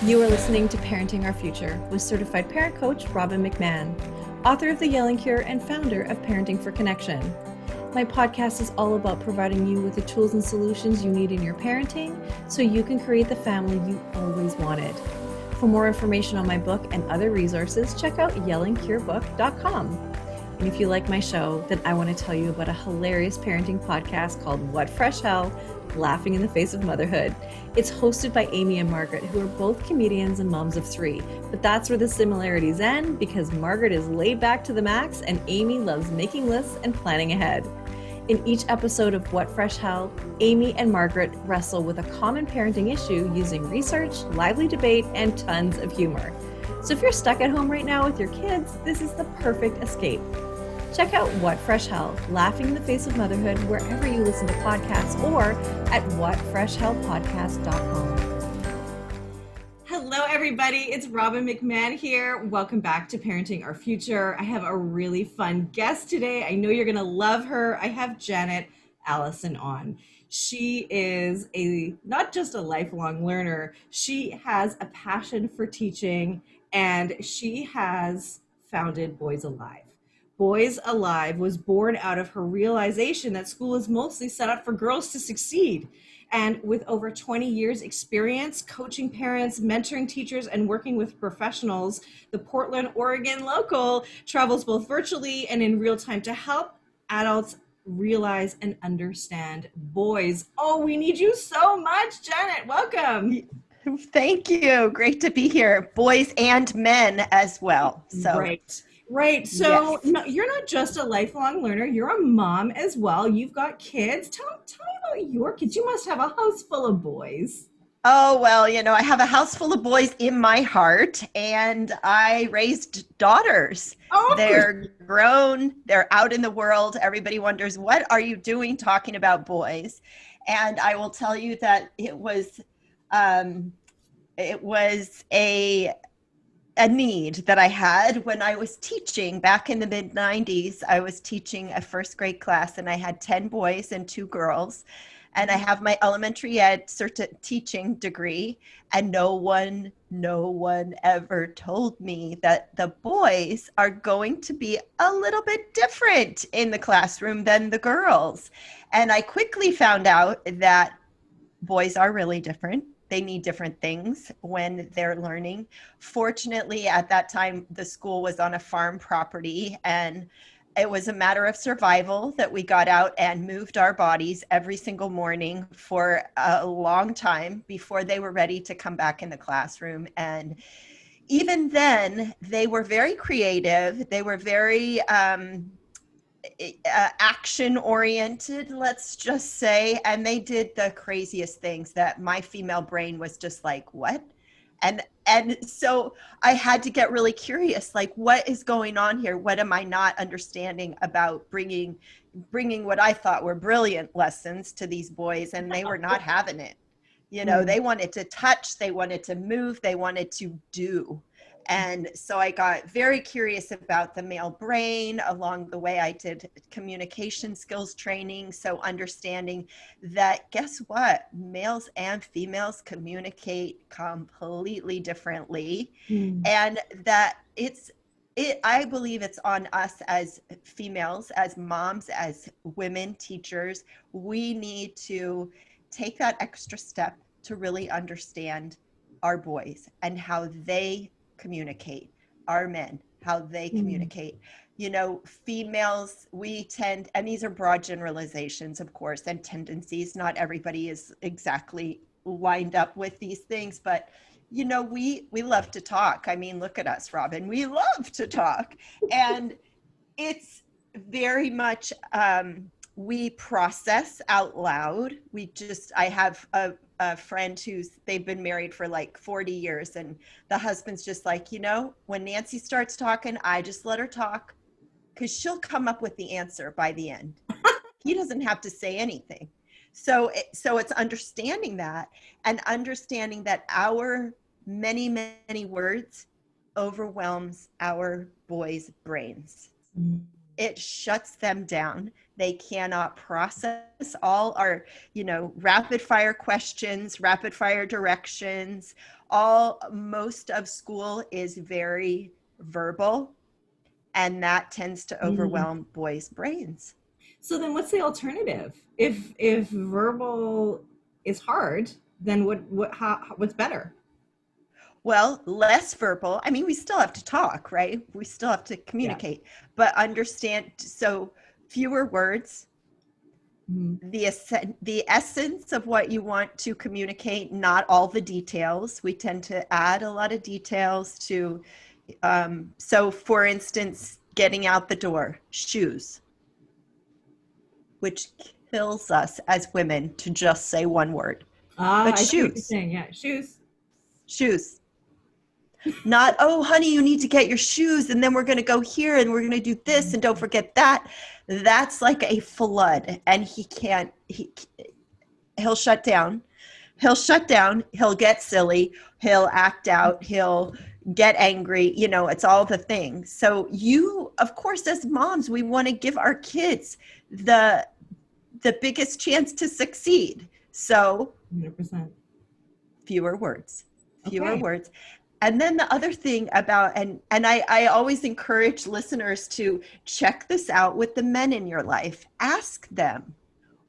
You are listening to Parenting Our Future with certified parent coach Robbin McManne, author of The Yelling Cure and founder of Parenting for Connection. My podcast is all about providing you with the tools and solutions you need in your parenting so you can create the family you always wanted. For more information on my book and other resources, check out yellingcurebook.com. And if you like my show, then I want to tell you about a hilarious parenting podcast called What Fresh Hell? Laughing in the Face of Motherhood. It's hosted by Amy and Margaret, who are both comedians and moms of three. But that's where the similarities end, because Margaret is laid back to the max and Amy loves making lists and planning ahead. In each episode of What Fresh Hell, Amy and Margaret wrestle with a common parenting issue using research, lively debate, and tons of humor. So if you're stuck at home right now with your kids, this is the perfect escape. Check out What Fresh Hell? Laughing in the Face of Motherhood wherever you listen to podcasts or at whatfreshhellpodcast.com. Hello, everybody. It's Robbin McManne here. Welcome back to Parenting Our Future. I have a really fun guest today. I know you're going to love her. I have Janet Allison on. She is not just a lifelong learner. She has a passion for teaching, and she has founded Boys Alive. Boys Alive was born out of her realization that school is mostly set up for girls to succeed. And with over 20 years experience coaching parents, mentoring teachers, and working with professionals, the Portland, Oregon local travels both virtually and in real time to help adults realize and understand boys. Oh, we need you so much, Janet. Welcome. Thank you. Great to be here. Boys and men as well. So. Right. So yes. No, you're not just a lifelong learner. You're a mom as well. You've got kids. Tell me about your kids. You must have a house full of boys. Oh, well, I have a house full of boys in my heart, and I raised daughters. Oh, they're grown. They're out in the world. Everybody wonders, what are you doing talking about boys? And I will tell you that it was a need that I had when I was teaching back in the mid-90s. I was teaching a first grade class, and I had 10 boys and 2 girls. And I have my elementary ed teaching degree, and no one ever told me that the boys are going to be a little bit different in the classroom than the girls. And I quickly found out that boys are really different. They need different things when they're learning. Fortunately, at that time, the school was on a farm property, and it was a matter of survival that we got out and moved our bodies every single morning for a long time before they were ready to come back in the classroom. And even then, they were very creative. They were very action oriented, let's just say, and they did the craziest things that my female brain was just like, what? And so I had to get really curious, like, what is going on here? What am I not understanding about bringing what I thought were brilliant lessons to these boys? And they were not having it. They wanted to touch, they wanted to move, they wanted to do. And so I got very curious about the male brain. Along the way, I did communication skills training. So understanding that, guess what? Males and females communicate completely differently. And that I believe it's on us as females, as moms, as women teachers. We need to take that extra step to really understand our boys and how they communicate, our men, how they communicate. Females, we tend, and these are broad generalizations, of course, and tendencies. Not everybody is exactly lined up with these things, but we love to talk. I mean, look at us, Robbin. We love to talk. And it's very much, we process out loud. I have a friend they've been married for like 40 years, and the husband's just like, when Nancy starts talking, I just let her talk, because she'll come up with the answer by the end. He doesn't have to say anything. So it's understanding that, and understanding that our many, many words overwhelms our boys' brains. It shuts them down. They cannot process all our, rapid fire questions, rapid fire directions, most of school is very verbal, and that tends to Mm. overwhelm boys' brains. So then what's the alternative? If verbal is hard, then what's better? Well, less verbal. I mean, we still have to talk, right? We still have to Yeah. communicate, but understand. So fewer words, Mhm. the essence of what you want to communicate, not all the details. We tend to add a lot of details to, so for instance, getting out the door, shoes, which kills us as women to just say one word, Ah, but I see what you're shoes, saying. Yeah, shoes. shoes. Not, oh, honey, you need to get your shoes and then we're going to go here and we're going to do this and don't forget that. That's like a flood, and he'll shut down. He'll shut down. He'll get silly. He'll act out. He'll get angry. You know, it's all the things. So of course, as moms, we want to give our kids the biggest chance to succeed. So 100%. fewer words, fewer Okay. words. And then the other thing about, and I always encourage listeners to check this out with the men in your life. Ask them,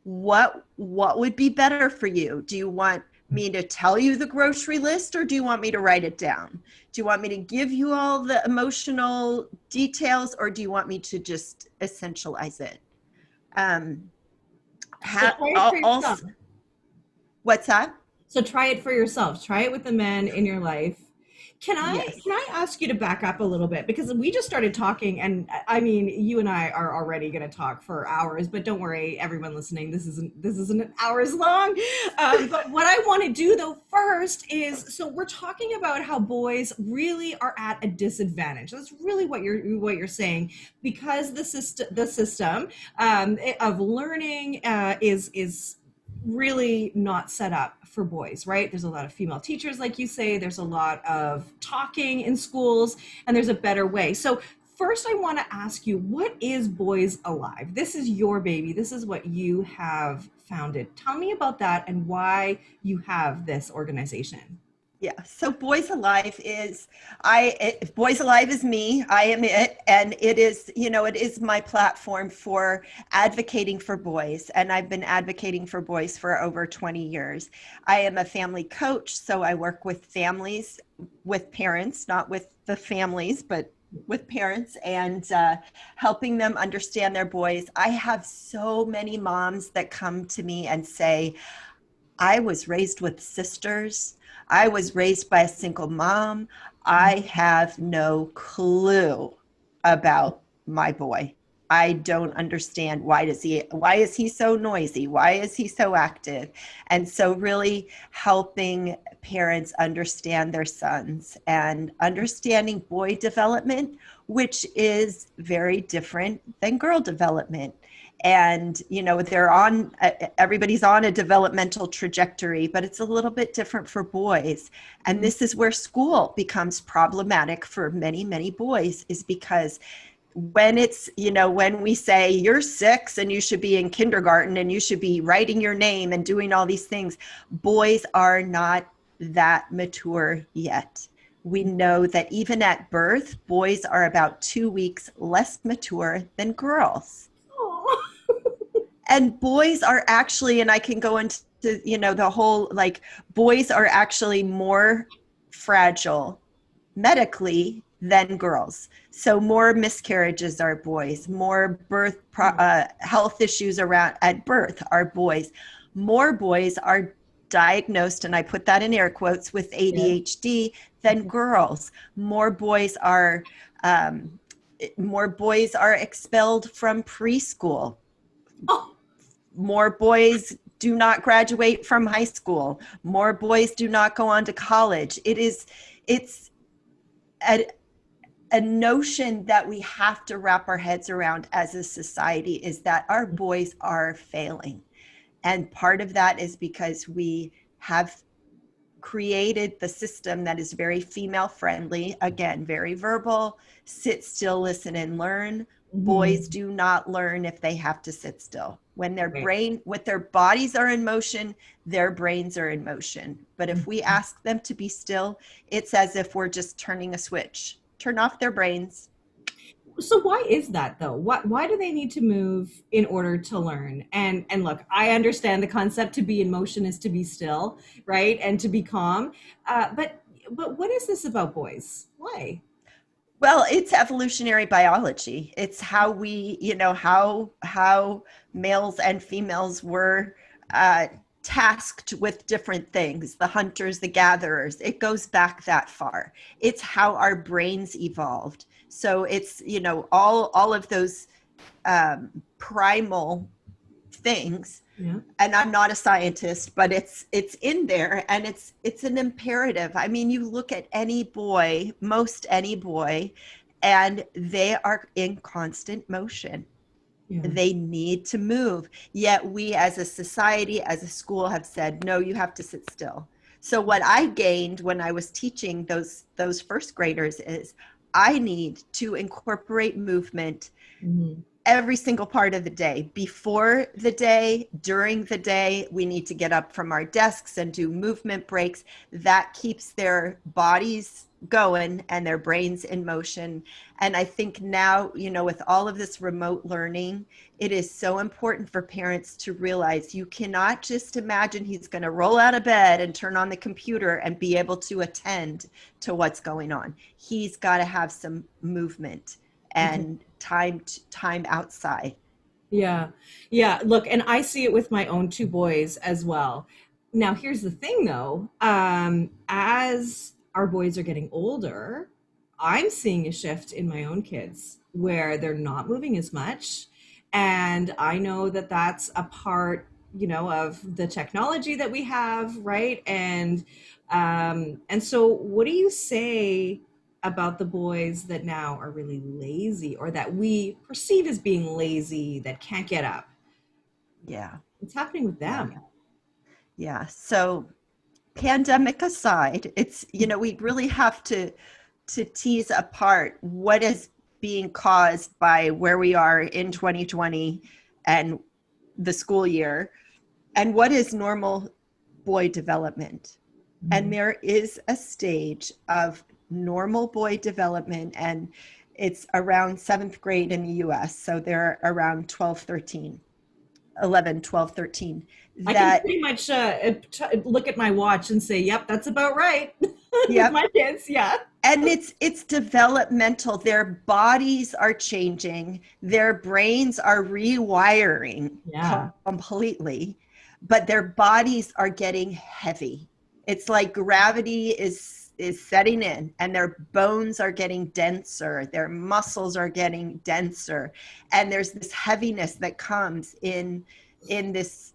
what would be better for you? Do you want me to tell you the grocery list, or do you want me to write it down? Do you want me to give you all the emotional details, or do you want me to just essentialize it? So try it for yourself. Also, what's that? So try it for yourself. Try it with the men in your life. Yes. Can I ask you to back up a little bit, because we just started talking, and I mean, you and I are already going to talk for hours, but don't worry, everyone listening, this isn't hours long. But what I want to do though first is, so we're talking about how boys really are at a disadvantage. That's really what you're saying, because the system of learning is really not set up for boys, right? There's a lot of female teachers, like you say, there's a lot of talking in schools, and there's a better way. So first I want to ask you, what is Boys Alive? This is your baby. This is what you have founded. Tell me about that and why you have this organization. Yeah. So Boys Alive is me. I am it. And it is, it is my platform for advocating for boys. And I've been advocating for boys for over 20 years. I am a family coach. So I work with families, with parents, not with the families, but with parents, and helping them understand their boys. I have so many moms that come to me and say, I was raised with sisters. I was raised by a single mom. I have no clue about my boy. I don't understand, why is he so noisy? Why is he so active? And so really helping parents understand their sons and understanding boy development, which is very different than girl development. And everybody's on a developmental trajectory, but it's a little bit different for boys. And this is where school becomes problematic for many boys, is because when we say you're 6 and you should be in kindergarten and you should be writing your name and doing all these things, boys are not that mature yet. We know that even at birth, boys are about 2 weeks less mature than girls. Oh. And boys are actually, and I can go into the whole, like, boys are actually more fragile medically than girls. So more miscarriages are boys, more health issues around at birth are boys. More boys are diagnosed, and I put that in air quotes, with Yes. ADHD than girls. More boys are expelled from preschool. Oh. More boys do not graduate from high school. More boys do not go on to college. It's a notion that we have to wrap our heads around as a society, is that our boys are failing. And part of that is because we have created the system that is very female friendly, again, very verbal, sit still, listen and learn, Boys Mhm. do not learn if they have to sit still. When their Right. brain, with their bodies are in motion, their brains are in motion. But if we Mhm. ask them to be still, it's as if we're just turning a switch. Turn off their brains. So why is that though? Why do they need to move in order to learn? And look, I understand the concept to be in motion is to be still, right? And to be calm. But what is this about boys? Why? Well, it's evolutionary biology. It's how we, how males and females were uh, tasked with different things. The hunters, the gatherers. It goes back that far. It's how our brains evolved. So it's all of those primal things. Yeah. And I'm not a scientist, but it's in there, and it's an imperative. I mean, you look at any boy, most any boy, and they are in constant motion. Yeah. They need to move. Yet we as a society, as a school, have said, no, you have to sit still. So what I gained when I was teaching those first graders is I need to incorporate movement Mhm. every single part of the day. Before the day, during the day, we need to get up from our desks and do movement breaks. That keeps their bodies going and their brains in motion. And I think now, with all of this remote learning, it is so important for parents to realize you cannot just imagine he's going to roll out of bed and turn on the computer and be able to attend to what's going on. He's got to have some movement Okay. and time outside. Yeah. Yeah. Look, and I see it with my own two boys as well. Now, here's the thing though. As our boys are getting older, I'm seeing a shift in my own kids where they're not moving as much. And I know that that's a part, of the technology that we have, right? And so what do you say about the boys that now are really lazy or that we perceive as being lazy that can't get up? Yeah, What's happening with yeah, them? yeah. So pandemic aside, it's we really have to tease apart what is being caused by where we are in 2020 and the school year, and what is normal boy development. And Mhm. there is a stage of normal boy development, and it's around seventh grade in the US. So they're around 12, 13, 11, 12, 13. I can That, pretty much look at my watch and say, yep, that's about right with yep. my kids. Yeah. And it's developmental. Their bodies are changing, their brains are rewiring Yeah. completely, but their bodies are getting heavy. It's like gravity is setting in, and their bones are getting denser, their muscles are getting denser, and there's this heaviness that comes in this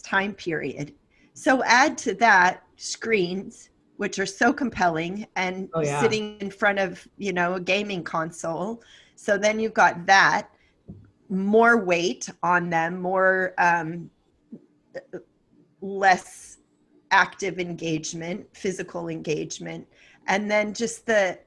time period. So add to that screens, which are so compelling, and Oh, yeah. sitting in front of a gaming console. So then you've got that, more weight on them, more less active engagement, physical engagement, and then just the,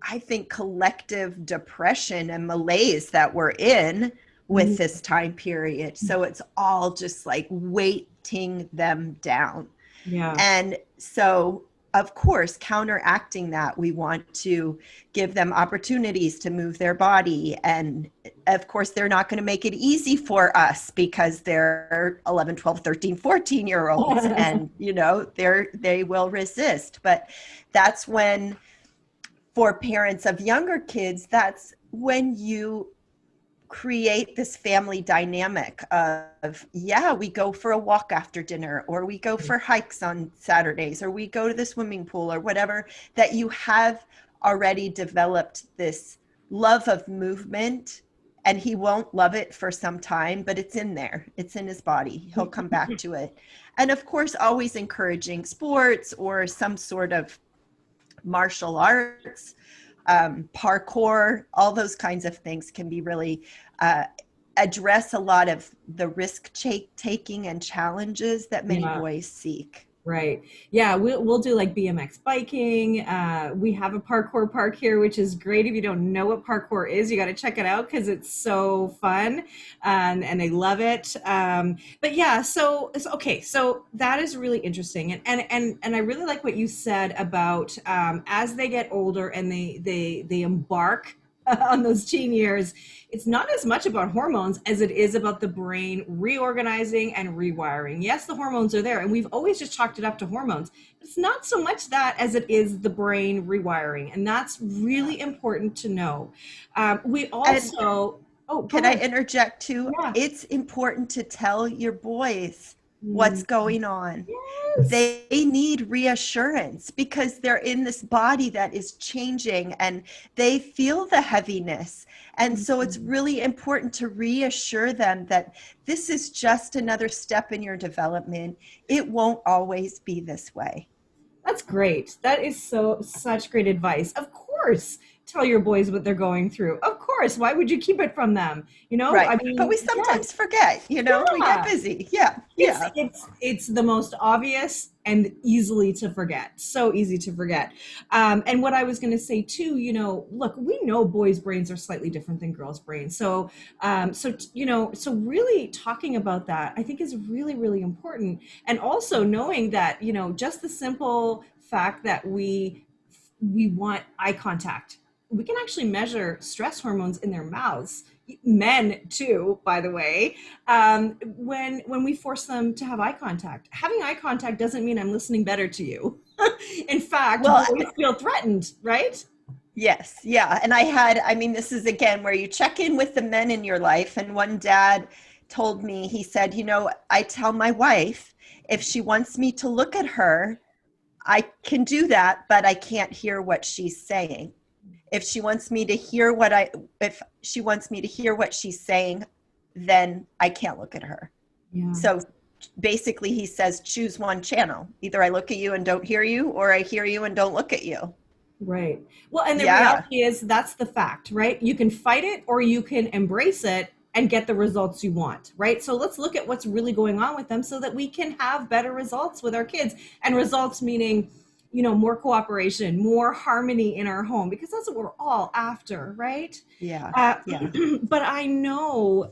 I think, collective depression and malaise that we're in with Mhm. this time period. So it's all just like weighting them down. Yeah. And so, of course, counteracting that, we want to give them opportunities to move their body. And of course, they're not going to make it easy for us because they're 11, 12, 13, 14-year olds, and, they will resist. But that's when, for parents of younger kids, that's when you create this family dynamic of, yeah, we go for a walk after dinner, or we go for hikes on Saturdays, or we go to the swimming pool, or whatever, that you have already developed this love of movement. And he won't love it for some time, but it's in there, it's in his body, he'll come back to it. And of course, always encouraging sports or some sort of martial arts, parkour, all those kinds of things can be really uh, address a lot of the risk taking and challenges that many Yeah. boys seek. Right. Yeah, we'll do like BMX biking. We have a parkour park here, which is great. If you don't know what parkour is, you got to check it out because it's so fun, and they love it. But yeah, okay, so that is really interesting, and I really like what you said about as they get older and they embark on those teen years, it's not as much about hormones as it is about the brain reorganizing and rewiring. Yes, the hormones are there, and we've always just chalked it up to hormones. It's not so much that as it is the brain rewiring, and that's really important to know. We And also, oh, go can I ahead. interject too? Yeah. It's important to tell your boys what's Mm, going on. yes. They need reassurance because they're in this body that is changing and they feel the heaviness. And so it's Mhm. really important to reassure them that this is just another step in your development. It won't always be this way. That's great. That is such great advice. Of course, tell your boys what they're going through. Of course. Why would you keep it from them? I Right. But we mean, yes. sometimes forget, we get Yeah. busy. Yeah. It's Yeah. it's it's the most obvious and easily to forget. So easy to forget. And what I was going to say too, look, we know boys' brains are slightly different than girls' brains. So really talking about that, I think is really, really important. And also knowing that, just the simple fact that we want eye contact. We can actually measure stress hormones in their mouths. Men too, by the way, when we force them to have eye contact. Having eye contact doesn't mean I'm listening better to you. In fact, Well, boys feel threatened, right? yes, yeah. And I mean, this is again where you check in with the men in your life. And one dad told me, he said, I tell my wife if she wants me to look at her, I can do that, but I can't hear what she's saying. If she wants me to hear if she wants me to hear what she's saying, then I can't look at her. Yeah. So basically, he says, choose one channel. Either I look at you and don't hear you, or I hear you and don't look at you. Right. Well, and the Yeah. reality is that's the fact, right? You can fight it or you can embrace it and get the results you want, right? So let's look at what's really going on with them so that we can have better results with our kids. And results meaning, more cooperation, more harmony in our home, because that's what we're all after, right? Yeah. Uh, Yeah. but I know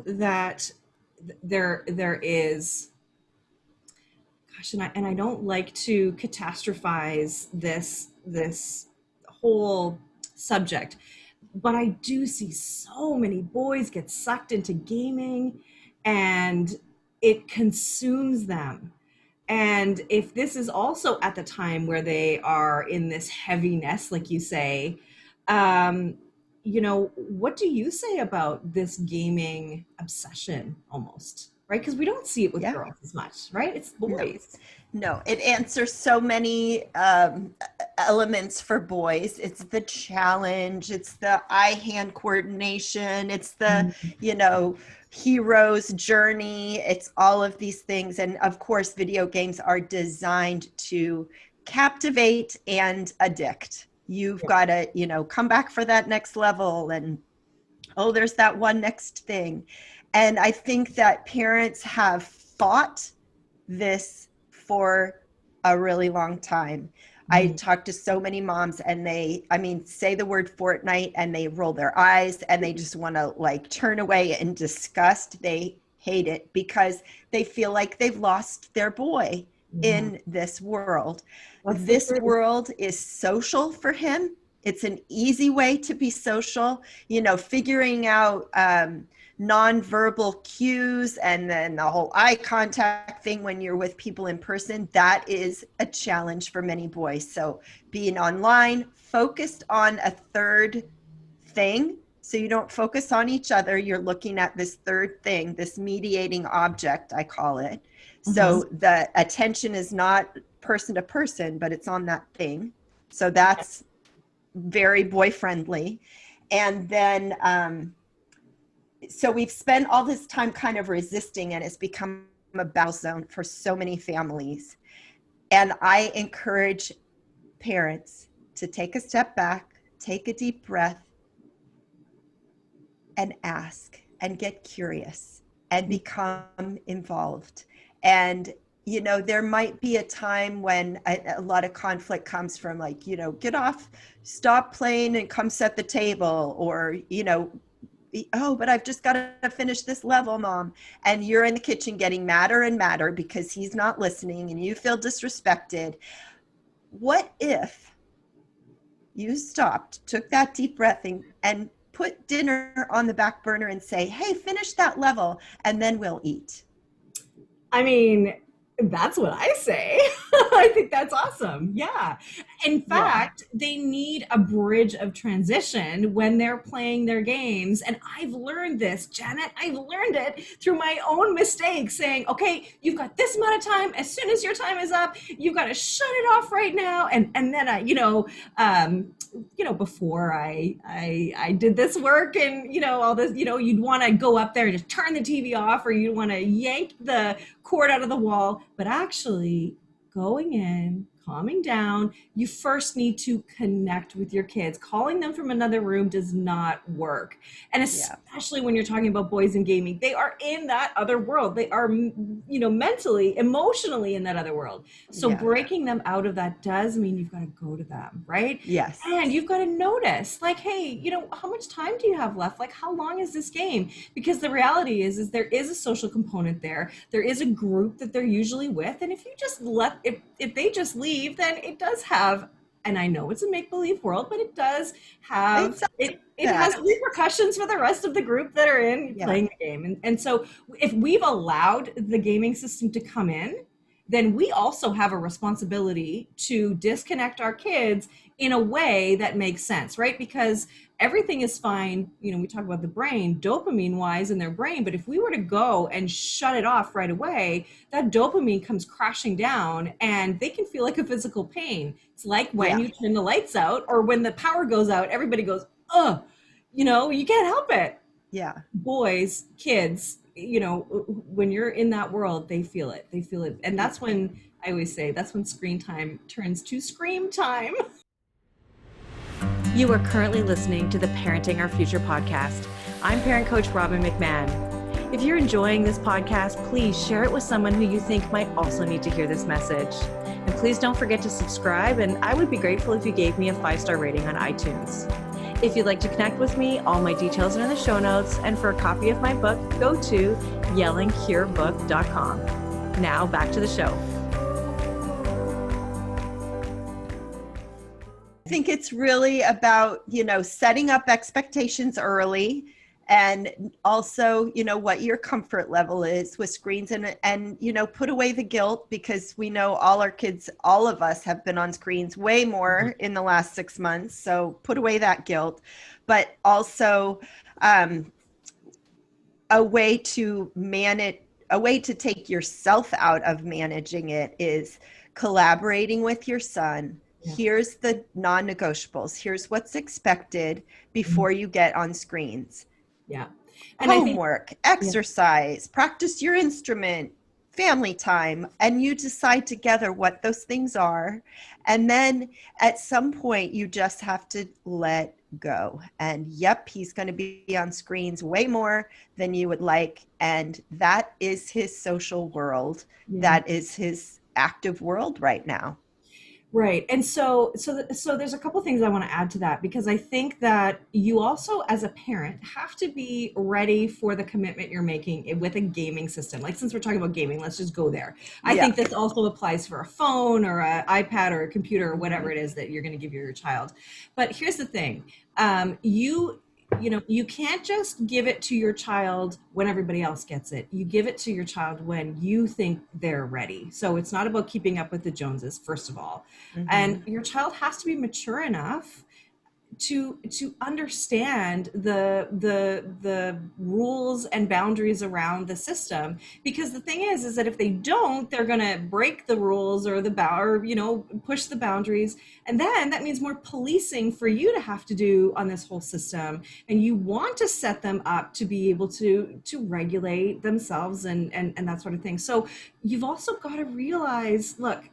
that there is, gosh, and I don't like to catastrophize this whole subject, but I do see so many boys get sucked into gaming and it consumes them. And if this is also at the time where they are in this heaviness, like you say, um, what do you say about this gaming obsession almost, right? Because we don't see it with Yeah. girls as much, right? It's No. boys. No, it answers so many elements for boys. It's the challenge, it's the eye-hand coordination, it's the, Mm, you know, hero's journey. It's all of these things. And of course, video games are designed to captivate and addict. You've yeah. got to, come back for that next level. And oh, there's that one next thing. And I think that parents have fought this for a really long time. I Mm, talk to so many moms and say the word Fortnite and they roll their eyes and they just want to like turn away in disgust. They hate it because they feel like they've lost their boy yeah, in this world. that's the This truth. world is social for him. It's an easy way to be social, figuring out nonverbal cues and then the whole eye contact thing when you're with people in person. That is a challenge for many boys. So being online, focused on a third thing. So you don't focus on each other. You're looking at this third thing, this mediating object, I call it. Uh-huh. So the attention is not person to person, but it's on that thing. So that's very boy friendly. And then, so we've spent all this time kind of resisting, and it's become a battle zone for so many families. And I encourage parents to take a step back, take a deep breath, and ask and get curious and become involved And there might be a time when a lot of conflict comes from like, get off, stop playing and come set the table, or, oh, but I've just got to finish this level, mom. And you're in the kitchen getting madder and madder because he's not listening and you feel disrespected. What if you stopped, took that deep breath, and put dinner on the back burner and say, hey, finish that level and then we'll eat? I mean, that's what I say. I think that's awesome. Yeah. In fact, they need a bridge of transition when they're playing their games. And I've learned this, Janet, I've learned it through my own mistakes, saying, okay, you've got this amount of time. As soon as your time is up, you've got to shut it off right now. And then before I did this work and, all this, you'd want to go up there and just turn the TV off, or you'd want to yank the cord out of the wall. But actually going in, calming down, you first need to connect with your kids. Calling them from another room does not work. And especially when you're talking about boys in gaming, they are in that other world. They are, mentally, emotionally in that other world. So breaking them out of that does mean you've got to go to them, right? Yes. And you've got to notice, like, hey, how much time do you have left? Like, how long is this game? Because the reality is there is a social component there. There is a group that they're usually with. And if you just if they just leave, then it does have, and I know it's a make-believe world, but it does have, it has repercussions for the rest of the group that are in playing the game. And so if we've allowed the gaming system to come in, then we also have a responsibility to disconnect our kids in a way that makes sense, right? Because everything is fine. We talk about the brain, dopamine wise in their brain, but if we were to go and shut it off right away, that dopamine comes crashing down and they can feel like a physical pain. It's like when you turn the lights out or when the power goes out, everybody goes, oh, you can't help it. Yeah. Boys, kids, when you're in that world, they feel it. And that's when I always say, that's when screen time turns to scream time. You are currently listening to the Parenting Our Future podcast. I'm parent coach Robbin McManne. If you're enjoying this podcast, please share it with someone who you think might also need to hear this message. And please don't forget to subscribe, and I would be grateful if you gave me a 5-star rating on iTunes. If you'd like to connect with me, all my details are in the show notes, and for a copy of my book, go to yellingcurebook.com. Now back to the show. I think it's really about, setting up expectations early, and also, what your comfort level is with screens, and put away the guilt, because we know all of us have been on screens way more in the last 6 months. So put away that guilt, but also a way to take yourself out of managing it is collaborating with your son. Here's the non-negotiables. Here's what's expected before you get on screens. Yeah. And homework, exercise, practice your instrument, family time, and you decide together what those things are. And then at some point you just have to let go. And he's going to be on screens way more than you would like. And that is his social world. Yeah. That is his active world right now. Right. And so there's a couple things I want to add to that, because I think that you also, as a parent, have to be ready for the commitment you're making with a gaming system. Like, since we're talking about gaming, let's just go there. I think this also applies for a phone or an iPad or a computer or whatever it is that you're going to give your child. But here's the thing. You can't just give it to your child when everybody else gets it. You give it to your child when you think they're ready. So it's not about keeping up with the Joneses, first of all. Mm-hmm. And your child has to be mature enough to understand the rules and boundaries around the system, because the thing is that if they don't, they're going to break the rules or push the boundaries, and then that means more policing for you to have to do on this whole system. And you want to set them up to be able to regulate themselves and that sort of thing. So you've also got to realize, look,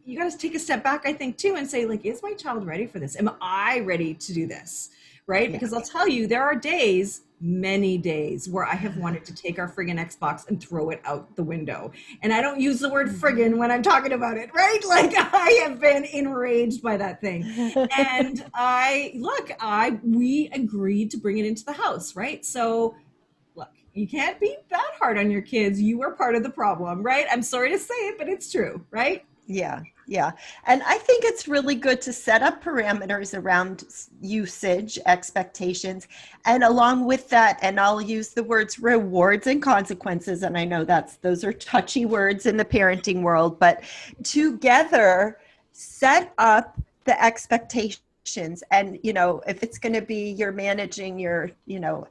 you got to take a step back, I think, too, and say, like, is my child ready for this? Am I ready to do this? right? Yeah. Because I'll tell you, there are days, many days, where I have wanted to take our friggin' Xbox and throw it out the window. And I don't use the word friggin' when I'm talking about it, right? Like, I have been enraged by that thing. And we agreed to bring it into the house, right? So look, you can't be that hard on your kids. You were part of the problem, right? I'm sorry to say it, but it's true, right? Yeah, yeah. And I think it's really good to set up parameters around usage, expectations, and along with that, and I'll use the words rewards and consequences. And I know those are touchy words in the parenting world, but together set up the expectations. And, if it's going to be you're managing your,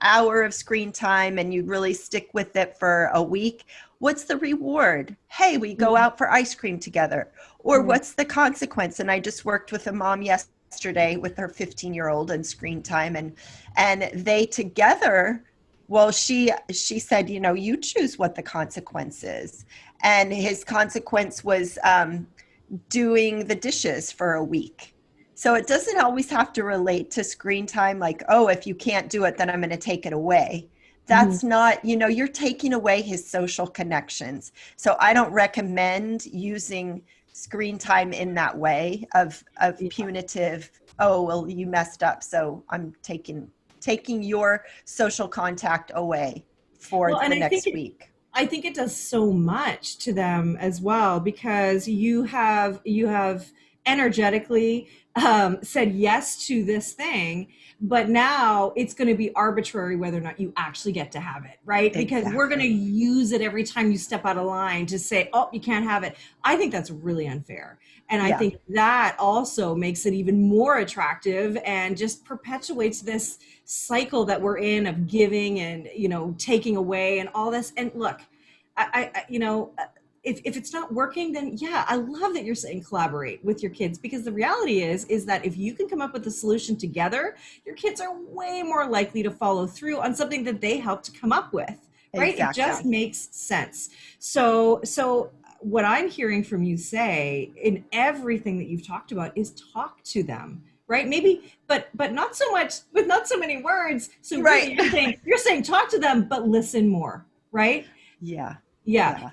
hour of screen time and you really stick with it for a week, what's the reward? Hey, we go out for ice cream together. Or what's the consequence? And I just worked with a mom yesterday with her 15-year-old and screen time, and they together, well, she said, you choose what the consequence is. And his consequence was doing the dishes for a week. So it doesn't always have to relate to screen time, like, oh, if you can't do it, then I'm going to take it away. That's not, you're taking away his social connections. So I don't recommend using screen time in that way of punitive, oh, well, you messed up, so I'm taking your social contact away for the next week. I think it does so much to them as well, because you have energetically said yes to this thing, but now it's going to be arbitrary whether or not you actually get to have it, right? Because we're going to use it every time you step out of line to say, oh, you can't have it. I think that's really unfair. And I think that also makes it even more attractive and just perpetuates this cycle that we're in of giving and, taking away and all this. And look, if it's not working, then I love that you're saying collaborate with your kids, because the reality is that if you can come up with a solution together, your kids are way more likely to follow through on something that they helped to come up with, right? Exactly. It just makes sense. So what I'm hearing from you say in everything that you've talked about is talk to them, right? Maybe, but not so much with not so many words. So right. Really you're saying talk to them, but listen more, right? Yeah.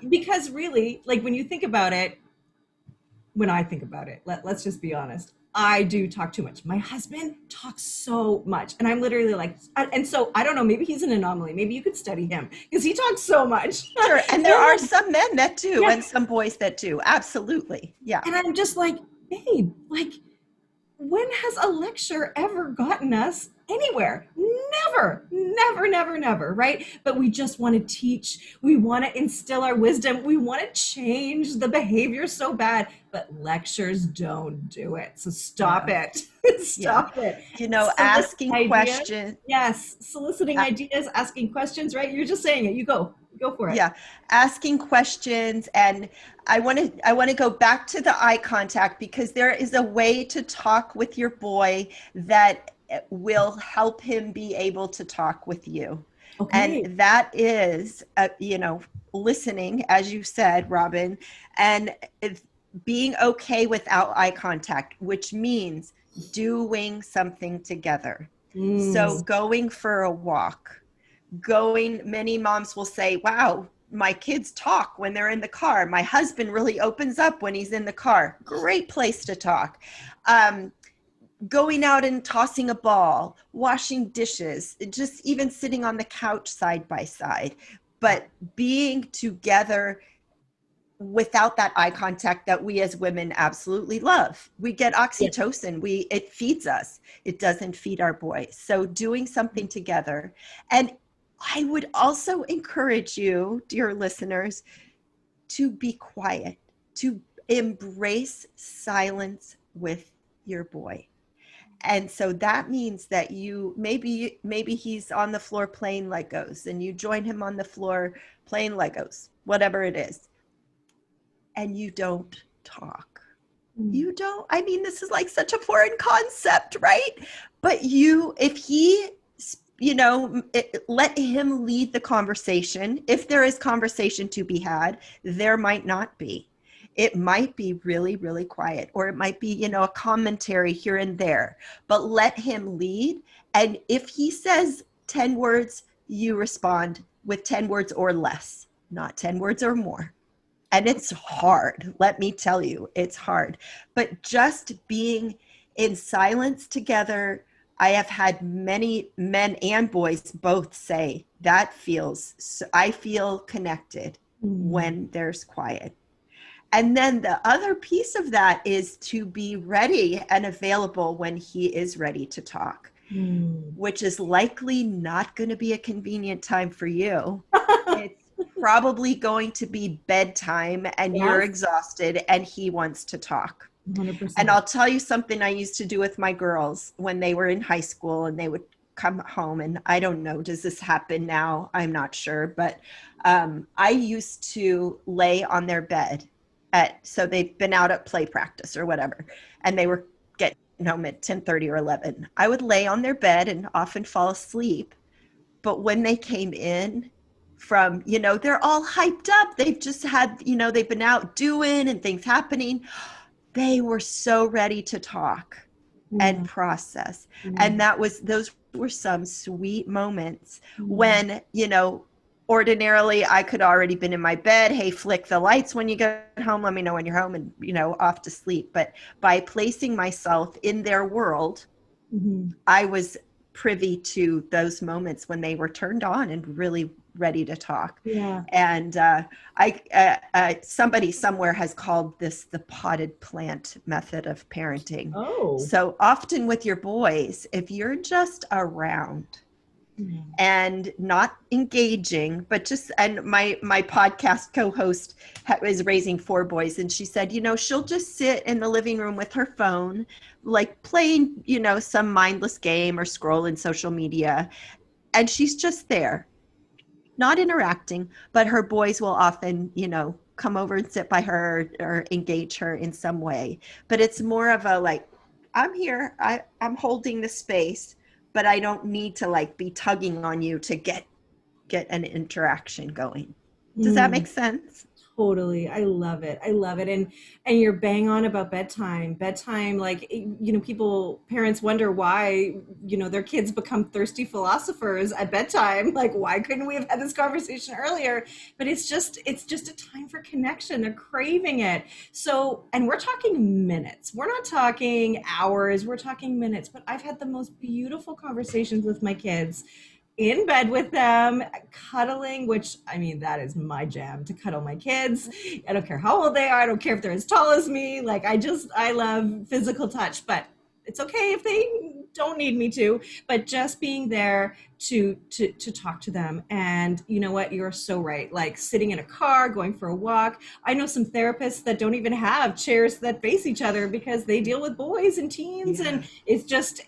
Because really, like when you think about it, when I think about it, let's just be honest, I do talk too much. My husband talks so much, and I'm literally like, and so I don't know, maybe he's an anomaly. Maybe you could study him because he talks so much. Sure. And there are some men that do, and some boys that do. Absolutely. Yeah. And I'm just like, babe, like, when has a lecture ever gotten us anywhere? Never, right? But we just want to teach. We want to instill our wisdom. We want to change the behavior so bad, but lectures don't do it. So stop it. Stop it. Asking questions. Yes. Soliciting ideas, asking questions, right? You're just saying it. You go for it. Yeah. Asking questions. And I want to go back to the eye contact, because there is a way to talk with your boy that will help him be able to talk with you. Okay. And that is, listening, as you said, Robbin, and being okay without eye contact, which means doing something together. So going for a walk, many moms will say, wow, my kids talk when they're in the car. My husband really opens up when he's in the car. Great place to talk. Going out and tossing a ball, washing dishes, just even sitting on the couch side by side, but being together without that eye contact that we as women absolutely love. We get oxytocin. It feeds us. It doesn't feed our boys. So doing something together. And I would also encourage you, dear listeners, to be quiet, to embrace silence with your boy. And so that means that you maybe he's on the floor playing Legos and you join him on the floor playing Legos, whatever it is. And you don't talk. You don't, this is like such a foreign concept, right? But if he, let him lead the conversation. If there is conversation to be had, there might not be. it might be really, really quiet, or it might be, a commentary here and there, but let him lead. And if he says 10 words, you respond with 10 words or less, not 10 words or more. And it's hard. Let me tell you, it's hard. But just being in silence together, I have had many men and boys both say that I feel connected when there's quiet. And then the other piece of that is to be ready and available when he is ready to talk, which is likely not going to be a convenient time for you. It's probably going to be bedtime and you're exhausted and he wants to talk. 100%. And I'll tell you something I used to do with my girls when they were in high school and they would come home, and I don't know, does this happen now? I'm not sure, but I used to lay on their bed so they'd been out at play practice or whatever, and they were getting home at 10:30 or 11. I would lay on their bed and often fall asleep. But when they came in from, they're all hyped up. They've just had, they've been out doing and things happening. They were so ready to talk and process. And those were some sweet moments when, ordinarily I could already been in my bed. Hey, flick the lights when you get home. Let me know when you're home, and, off to sleep. But by placing myself in their world, I was privy to those moments when they were turned on and really ready to talk. Yeah. And somebody somewhere has called this the potted plant method of parenting. Oh. So often with your boys, if you're just around and not engaging, but just, and my podcast co-host is raising 4 boys, and she said, she'll just sit in the living room with her phone, like playing, some mindless game or scrolling social media. And she's just there, not interacting, but her boys will often, come over and sit by her or engage her in some way. But it's more of a, like, I'm here, I'm holding the space, but I don't need to be tugging on you to get an interaction going. Does that make sense? Totally. I love it. And you're bang on about bedtime. Parents wonder why, their kids become thirsty philosophers at bedtime. Like, why couldn't we have had this conversation earlier? But it's just a time for connection. They're craving it. So, and we're talking minutes. We're not talking hours. We're talking minutes. But I've had the most beautiful conversations with my kids in bed with them, cuddling, which, that is my jam, to cuddle my kids. I don't care how old they are. I don't care if they're as tall as me. I love physical touch, but it's okay if they don't need me to, but just being there to talk to them. And you know what? You're so right. Like sitting in a car, going for a walk. I know some therapists that don't even have chairs that face each other because they deal with boys and teens. And it's just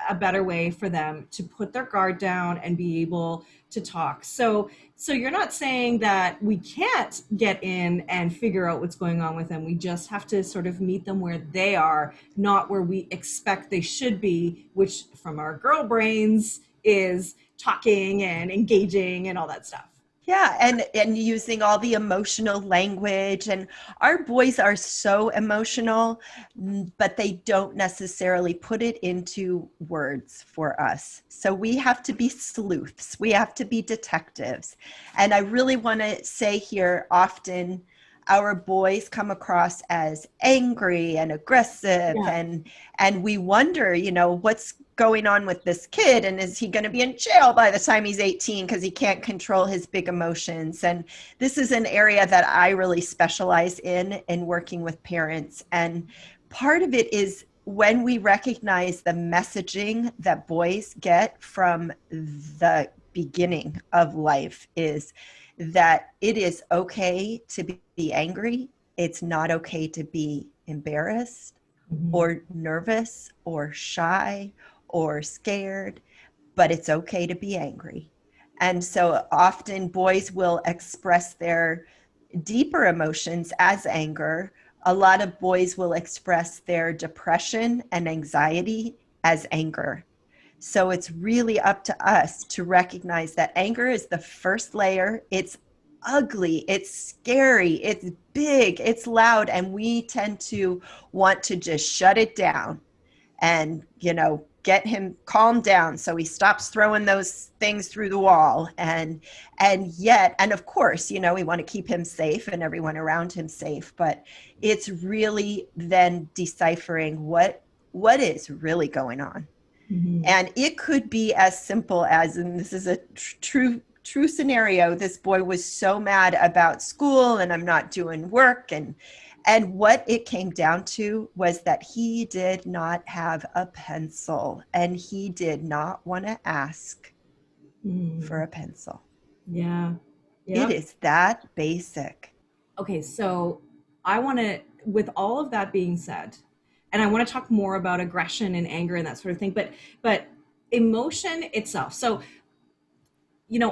a better way for them to put their guard down and be able to talk. So you're not saying that we can't get in and figure out what's going on with them. We just have to sort of meet them where they are, not where we expect they should be, which from our girl brains is talking and engaging and all that stuff. Yeah, and using all the emotional language. And our boys are so emotional, but they don't necessarily put it into words for us. So we have to be sleuths. We have to be detectives. And I really want to say here, often our boys come across as angry and aggressive, and we wonder, what's going on with this kid, and is he going to be in jail by the time he's 18 because he can't control his big emotions? And this is an area that I really specialize in working with parents. And part of it is when we recognize the messaging that boys get from the beginning of life is that it is okay to be angry. It's not okay to be embarrassed or nervous or shy or scared, but it's okay to be angry. And so often boys will express their deeper emotions as anger. A lot of boys will express their depression and anxiety as anger. So it's really up to us to recognize that anger is the first layer. It's ugly, it's scary, it's big, it's loud, and we tend to want to just shut it down and, get him calmed down so he stops throwing those things through the wall. And of course, we want to keep him safe and everyone around him safe, but it's really then deciphering what is really going on. Mm-hmm. And it could be as simple as, and this is a true scenario, this boy was so mad about school and I'm not doing work, and what it came down to was that he did not have a pencil and he did not want to ask for a pencil. Yeah. It is that basic. Okay, so I want to, with all of that being said, and I want to talk more about aggression and anger and that sort of thing, but emotion itself. So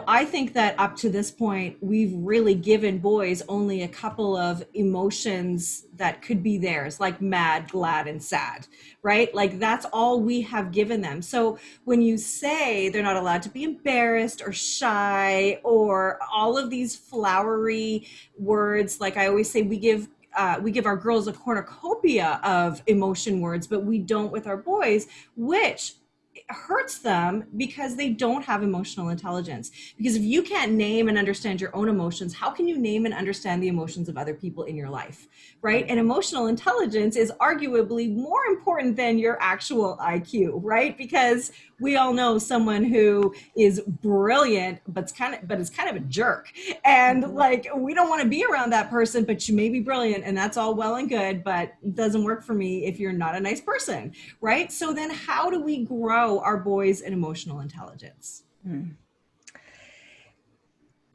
I think that up to this point, we've really given boys only a couple of emotions that could be theirs, like mad, glad, and sad, right? Like that's all we have given them. So when you say they're not allowed to be embarrassed or shy or all of these flowery words, like I always say, we give our girls a cornucopia of emotion words, but we don't with our boys, which hurts them because they don't have emotional intelligence. Because if you can't name and understand your own emotions, how can you name and understand the emotions of other people in your life, right? And emotional intelligence is arguably more important than your actual IQ, right? Because we all know someone who is brilliant but is kind of a jerk, and like we don't want to be around that person, but you may be brilliant and that's all well and good, but it doesn't work for me if you're not a nice person, right? So then how do we grow our boys in emotional intelligence?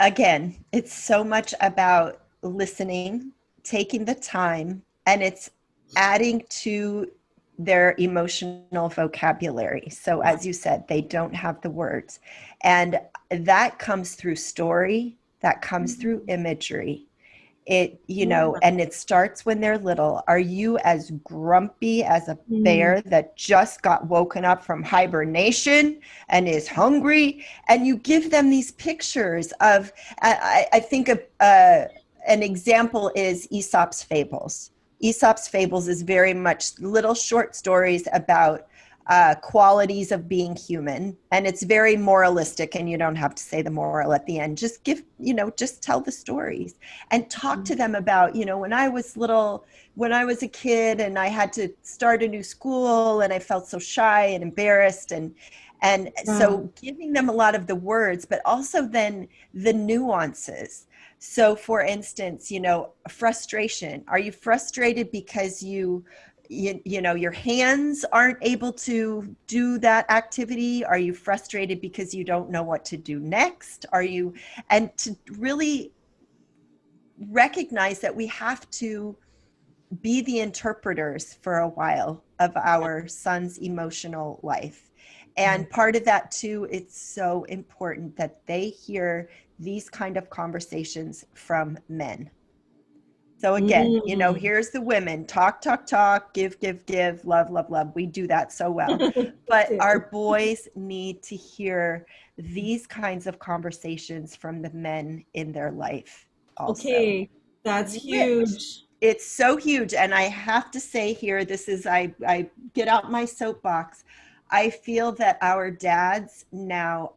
Again, it's so much about listening, taking the time, and it's adding to their emotional vocabulary. So as you said, they don't have the words. And that comes through story, that comes through imagery. And it starts when they're little. Are you as grumpy as a bear that just got woken up from hibernation and is hungry? And you give them these pictures of, I think an example is Aesop's Fables. Aesop's Fables is very much little short stories about qualities of being human, and it's very moralistic, and you don't have to say the moral at the end. Just just tell the stories and talk to them about, when I was a kid and I had to start a new school and I felt so shy and embarrassed, and so giving them a lot of the words, but also then the nuances. So for instance, frustration. Are you frustrated because your hands aren't able to do that activity? Are you frustrated because you don't know what to do next? And to really recognize that we have to be the interpreters for a while of our son's emotional life. And part of that too, it's so important that they hear these kind of conversations from men. So again, here's the women, talk, give, love, love, love. We do that so well. But our boys need to hear these kinds of conversations from the men in their life also. Okay, that's huge. It's so huge. And I have to say here, this is, I get out my soapbox. I feel that our dads now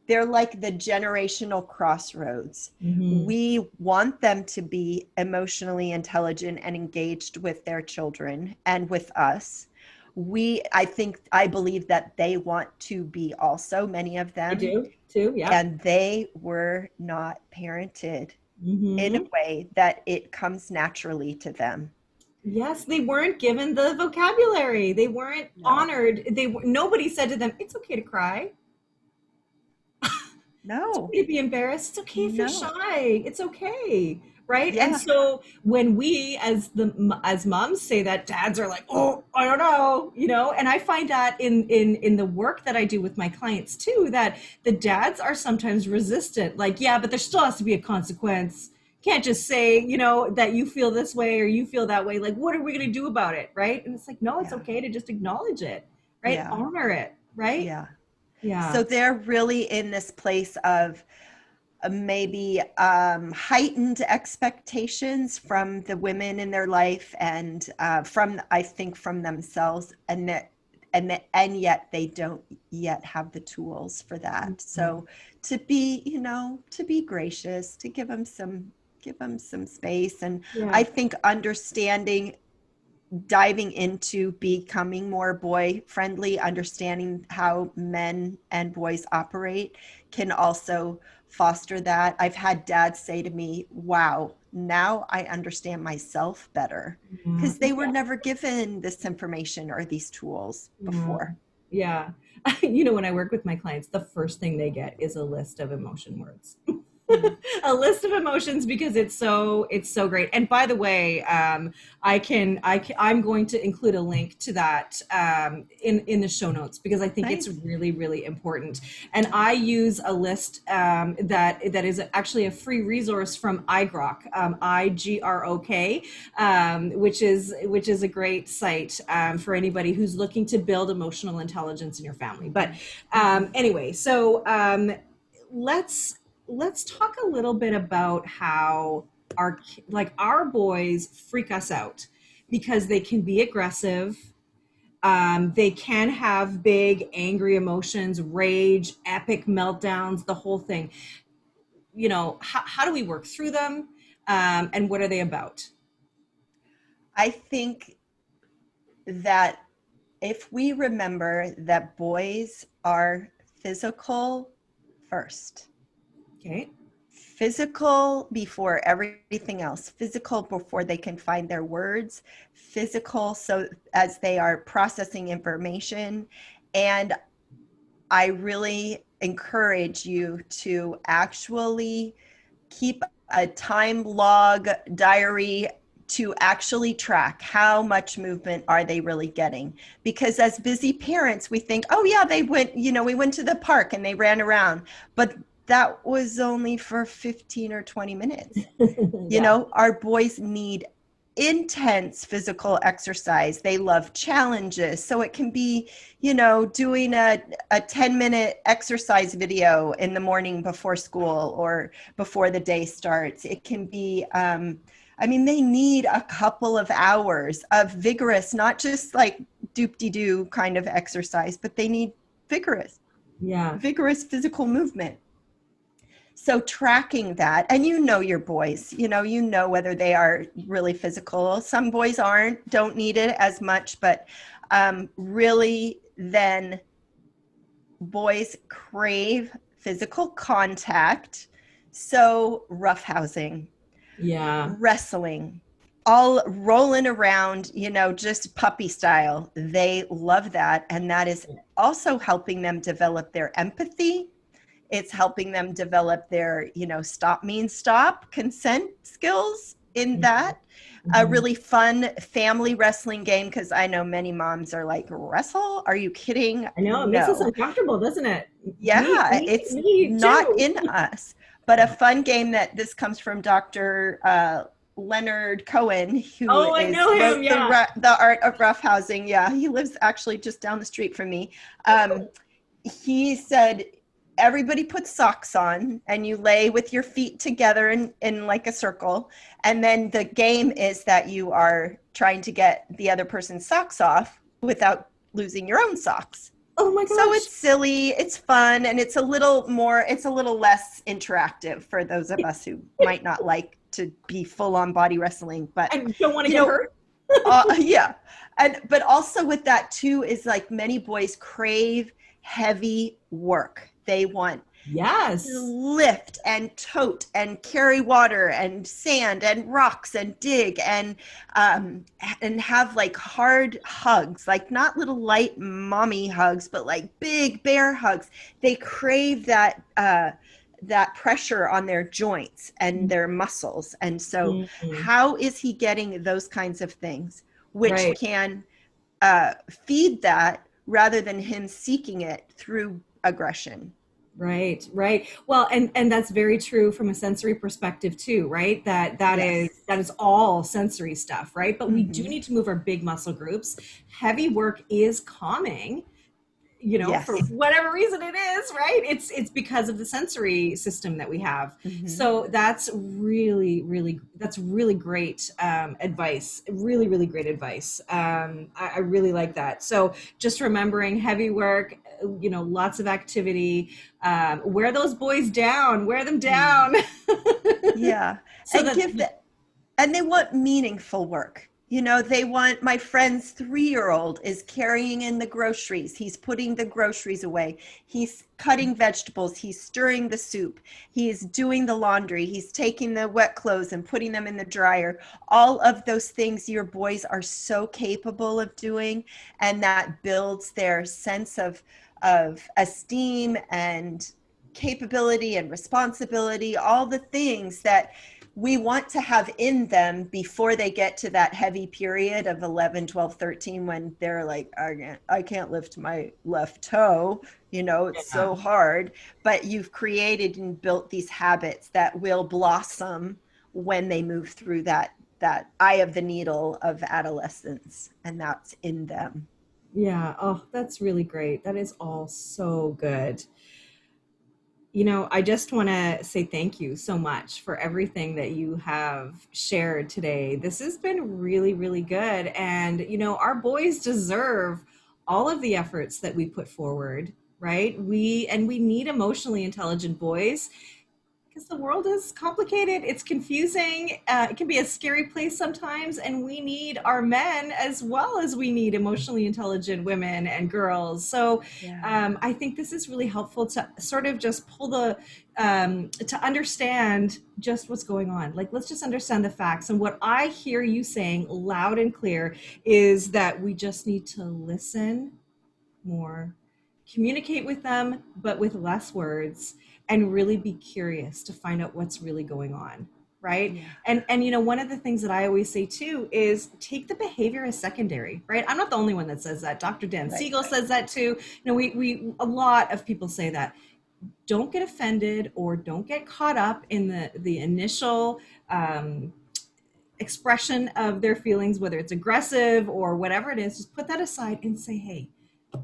they're like the generational crossroads. We want them to be emotionally intelligent and engaged with their children and with us. I believe that they want to be also, many of them. I do too, yeah. And they were not parented in a way that it comes naturally to them. Yes, they weren't given the vocabulary. They weren't honored. Nobody said to them, "It's okay to cry. No. It's okay to be embarrassed. It's okay if you're shy. It's okay." Right? Yeah. And so when we as moms say that, dads are like, "Oh, I don't know," and I find that in the work that I do with my clients too, that the dads are sometimes resistant. Like, yeah, but there still has to be a consequence. Can't just say, that you feel this way or you feel that way. Like, what are we going to do about it? Right? And it's like, no, it's okay to just acknowledge it, right? Yeah. Honor it, right? Yeah. Yeah. So they're really in this place of, maybe heightened expectations from the women in their life, and from, I think, from themselves, and yet they don't yet have the tools for that. So to be, to be gracious, to give them some space. And Yeah. I think understanding, diving into becoming more boy friendly, understanding how men and boys operate, can also foster that. I've had dads say to me, wow, now I understand myself better, Yeah. because they were never given this information or these tools Yeah. before. Yeah. When I work with my clients, the first thing they get is a list of emotion words. Mm. A list of emotions, because it's so great. And by the way, I'm going to include a link to that in the show notes, because I think it's Nice. really, really important. And I use a list that is actually a free resource from iGrok, IGROK, which is a great site for anybody who's looking to build emotional intelligence in your family. But anyway, so let's talk a little bit about how our boys freak us out, because they can be aggressive. They can have big angry emotions, rage, epic meltdowns, the whole thing. How do we work through them, and what are they about? I think that if we remember that boys are physical first, Okay. physical before everything else, physical before they can find their words, physical so as they are processing information. And I really encourage you to actually keep a time log diary, to actually track how much movement are they really getting. Because as busy parents, we think, oh yeah, they went, we went to the park and they ran around, but that was only for 15 or 20 minutes. Yeah. Our boys need intense physical exercise. They love challenges. So it can be, doing a 10-minute exercise video in the morning before school or before the day starts. It can be, they need a couple of hours of vigorous, not just like doop-de-doo kind of exercise, but they need vigorous, Yeah. vigorous physical movement. So tracking that, and your boys, whether they are really physical. Some boys don't need it as much, but really then boys crave physical contact. So roughhousing, Yeah. wrestling, all rolling around, just puppy style. They love that. And that is also helping them develop their empathy. It's helping them develop their, stop means stop, consent skills in that. A Mhm. really fun family wrestling game, because I know many moms are like, wrestle? Are you kidding? I know it makes us No. uncomfortable, doesn't it? Me, Yeah, me, it's me not too. in us. But a fun game, that this comes from Dr. Leonard Cohen, who Oh, I know him. wrote Yeah. the Art of Roughhousing. Yeah, he lives actually just down the street from me. He said, everybody puts socks on and you lay with your feet together in like a circle. And then the game is that you are trying to get the other person's socks off without losing your own socks. Oh my So gosh. it's silly, it's fun, and it's a little less interactive for those of us who might not like to be full on body wrestling. But, I don't want to you get know, hurt. yeah. But also with that too is like many boys crave heavy work. They want to Yes. lift and tote and carry water and sand and rocks and dig and have like hard hugs, like not little light mommy hugs, but like big bear hugs. They crave that pressure on their joints and their muscles. And so Mhm. how is he getting those kinds of things, which Right. can feed that rather than him seeking it through aggression? Right, right. Well, and that's very true from a sensory perspective too, right? That is Yes. that is all sensory stuff, right? But we do Mm-hmm. need to move our big muscle groups. Heavy work is calming. you know, for Yes. whatever reason it is, right? It's because of the sensory system that we have. Hmm. So that's really great advice. Really great advice. I really like that. So just remembering heavy work, you know, lots of activity. Wear those boys down. Wear them down. Yeah. So And that give the and they want meaningful work. You know, they want my friend's 3-year-old is carrying in the groceries. He's putting the groceries away. He's cutting vegetables. He's stirring the soup. He's doing the laundry. He's taking the wet clothes and putting them in the dryer. All of those things your boys are so capable of doing. And that builds their sense of esteem and capability and responsibility, all the things that we want to have in them before they get to that heavy period of 11, 12, 13, when they're like, I can't lift my left toe, you know, it's yeah. so hard. But you've created and built these habits that will blossom when they move through that eye of the needle of adolescence, and that's in them. Yeah. Oh, that's really great. That is all so good. You know, I just want to say thank you so much for everything that you have shared today. This has been really good. And, you know, our boys deserve all of the efforts that we put forward, right? We need emotionally intelligent boys because the world is complicated. It's confusing. It can be a scary place sometimes. And we need our men as well as we need emotionally intelligent women and girls. So Yeah. I think this is really helpful to sort of just pull to understand just what's going on. Like, let's just understand the facts. And what I hear you saying loud and clear is that we just need to listen more, communicate with them, but with less words, and really be curious to find out what's really going on. Right. Yeah. And you know, one of the things that I always say too is take the behavior as secondary, right? I'm not the only one that says that. Dr. Dan Right. Siegel says that too. You know, we a lot of people say that. Don't get offended or don't get caught up in the initial expression of their feelings, whether it's aggressive or whatever it is. Just put that aside and say, hey,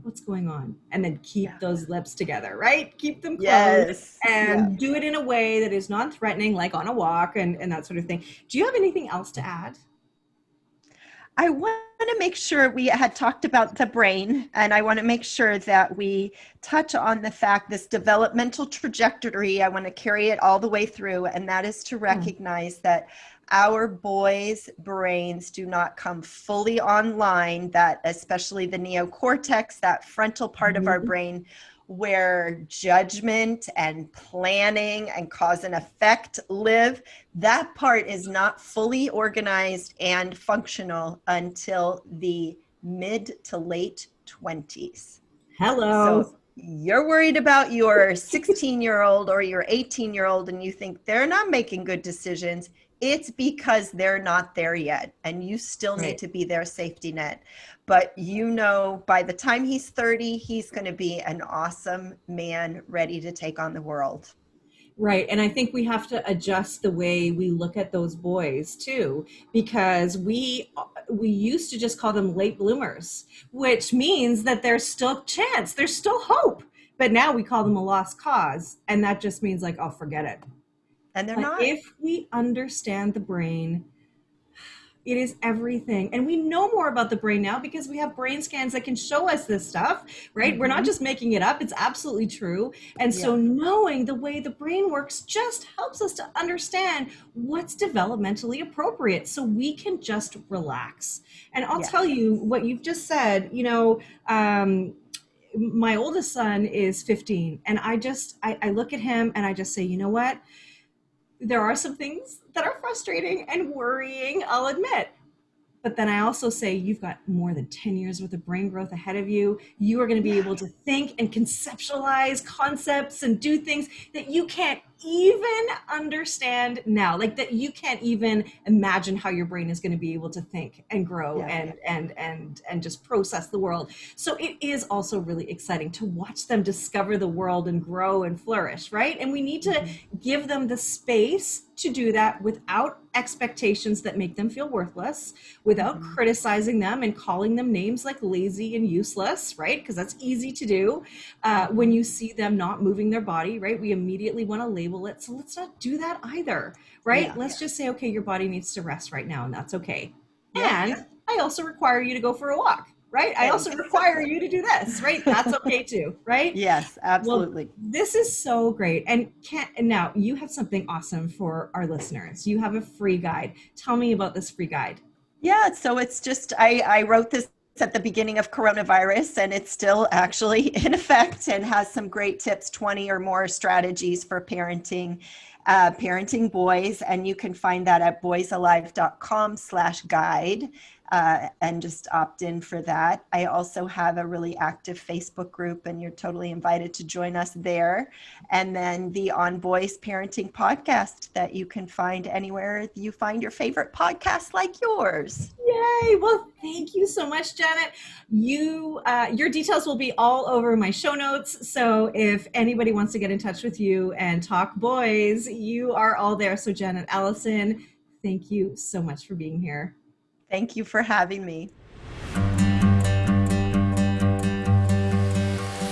what's going on, and then keep Yeah. those lips together, right? Keep them closed Yes. Yeah. and do it in a way that is non-threatening, like on a walk and that sort of thing. Do you have anything else to add? I want to make sure we had talked about the brain, and I want to make sure that we touch on the fact this developmental trajectory. I want to carry it all the way through, and that is to Yeah. recognize that our boys' brains do not come fully online, that especially the neocortex, that frontal part of our Mhm. brain where judgment and planning and cause and effect live, that part is not fully organized and functional until the mid to late 20s. Hello. So you're worried about your 16-year-old or your 18-year-old and you think they're not making good decisions. It's because they're not there yet, and you still need Right. to be their safety net. But you know, by the time he's 30, he's going to be an awesome man ready to take on the world. Right. And I think we have to adjust the way we look at those boys too, because we used to just call them late bloomers, which means that there's still chance, there's still hope. But now we call them a lost cause, and that just means like, oh, forget it. And they're But not. if we understand the brain, it is everything. And we know more about the brain now because we have brain scans that can show us this stuff, right? We're not Mm-hmm. just making it up, it's absolutely true. And so Yeah. knowing the way the brain works just helps us to understand what's developmentally appropriate so we can just relax. And I'll tell Yes. you what you've just said, you know, my oldest son is 15, and I look at him and I just say, you know what? There are some things that are frustrating and worrying, I'll admit. But then I also say, you've got more than 10 years worth of brain growth ahead of you. You are going to be Yeah. able to think and conceptualize concepts and do things that you can't even understand now, like that you can't even imagine how your brain is going to be able to think and grow and just process the world. So it is also really exciting to watch them discover the world and grow and flourish, right? And we need to give them the space to do that without expectations that make them feel worthless, without criticizing them and calling them names like lazy and useless, right? Because that's easy to do. When you see them not moving their body, right, we immediately want to label it. So let's not do that either, right? Let's just say, okay, your body needs to rest right now, and that's okay. And I also require you to go for a walk, right? I also require you to do this, right? That's okay too, right? Yes, absolutely. Well, this is so great. And now you have something awesome for our listeners. You have a free guide. Tell me about this free guide. Yeah, so it's just, I wrote this at the beginning of coronavirus, and it's still actually in effect and has some great tips, 20 or more strategies for parenting boys. And you can find that at boysalive.com/guide. And just opt in for that. I also have a really active Facebook group, and you're totally invited to join us there. And then the On Boys Parenting podcast that you can find anywhere you find your favorite podcast like yours. Yay! Well, thank you so much, Janet. Your details will be all over my show notes. So if anybody wants to get in touch with you and talk boys, you are all there. So Janet Allison, thank you so much for being here. Thank you for having me.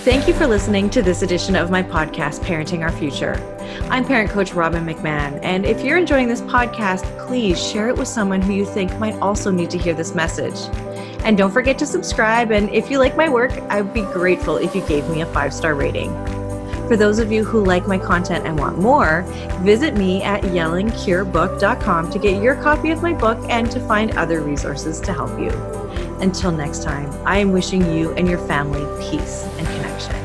Thank you for listening to this edition of my podcast, Parenting Our Future. I'm parent coach Robbin McManne, and if you're enjoying this podcast, please share it with someone who you think might also need to hear this message. And don't forget to subscribe, and if you like my work, I would be grateful if you gave me a 5-star rating. For those of you who like my content and want more, visit me at yellingcurebook.com to get your copy of my book and to find other resources to help you. Until next time, I am wishing you and your family peace and connection.